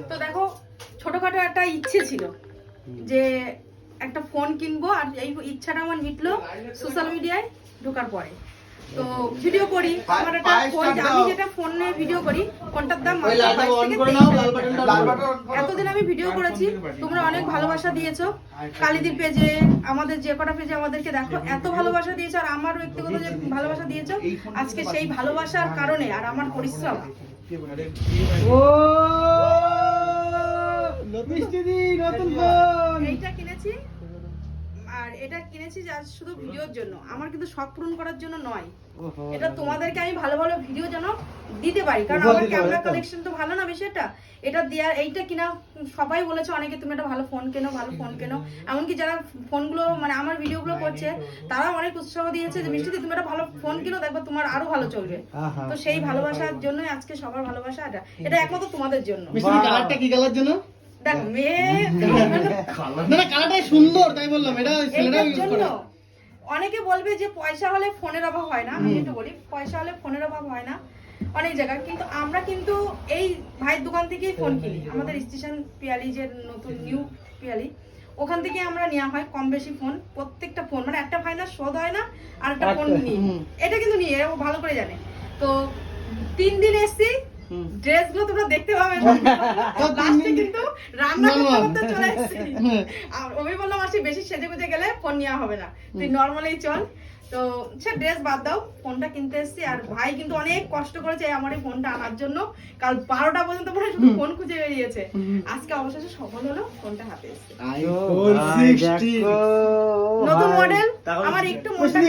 তো দেখো ছোটখাটো একটা ইচ্ছে ছিল যে একটা ফোন কিনবো, আর এই ইচ্ছাটা আমার মিটলো সোশ্যাল মিডিয়ায় ঢোকার পরে। তো ভিডিও করি, আমার একটা ফোন, আমি যেটা ফোনে ভিডিও করি ফোনটার দাম এতদিন আমি ভিডিও করেছি, তোমরা অনেক ভালোবাসা দিয়েছো কালিদির পেজে, আমাদের যে কটা পেজে আমাদেরকে দেখো এত ভালোবাসা দিয়েছো, আর আমার ব্যক্তিগত যে ভালোবাসা দিয়েছো, আজকে সেই ভালোবাসার কারণে আর আমার পরিশ্রম এইটা কিনেছি। আর এটা কিনেছি যা শুধু ভিডিওর জন্য, আমার কিন্তু শখ পূরণ করার জন্য নয়, এটা তোমাদেরকে আমি ভালো ভালো ভিডিও যেন দিতে পারি, কারণ আমার ক্যামেরা কালেকশন তো ভালো না বেশি। এটা দেওয়ার এইটা কিনা সবাই বলেছে অনেকে, তুমি একটা ভালো ফোন কেনো, ভালো ফোন কেনো। এমনকি যারা ফোনগুলো মানে আমার ভিডিওগুলো করছে তারা অনেক উৎসাহ দিয়েছে যে মিষ্টি তুমি একটা ভালো ফোন কিনো, দেখবো তোমার আরো ভালো চলবে। তো সেই ভালোবাসার জন্যই আজকে সবার ভালোবাসা, এটা একমাত্র তোমাদের জন্য। কালারটা কি কালার জন্য? দেখো মেয়ে কালারটাই সুন্দর তাই বললাম, এটা ছেলেরা ইউজ করে। অনেকে বলবে যে পয়সা হলে ফোনের অভাব হয় না, আমি একটু বলি পয়সা হলে ফোনের অভাব হয় না অনেক জায়গায়, কিন্তু আমরা কিন্তু এই ভাইয়ের দোকান থেকেই ফোন কিনি, আমাদের স্টেশন পিয়ালি যে নতুন নিউ পিয়ালি ওখান থেকে আমরা নেওয়া হয় কম বেশি ফোন, প্রত্যেকটা ফোন মানে একটা ভাই না শোধ হয় না আর একটা ফোন নিই, এটা কিন্তু নিয়ে ও ভালো করে জানে। তো 3 দিন এসছি, ড্রেসগুলো তোমরা দেখতে পাবে, লাস্টে কিন্তু রান্না করতে চলে এসেছি। আর আমি বললাম আসি বেশি সেজে গুজে গেলে ফোন নেওয়া হবে না, তুই নর্মালি চল। তো সে ড্রেস বাদ দাও, ফোনটা কিনতে এসেছি। আর ভাই কিন্তু অনেক কষ্ট করেছে আমার এই ফোনটা আনার জন্য, কাল 12টা পর্যন্ত মনে শুধু ফোন খুঁজে বেরিয়েছে, আজকে অবশেষে সফল হলো, ফোনটা হাতে এসেছে। নতুন মডেল, আমার একটু মনটা,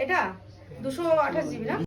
এটা 228 জিবি না।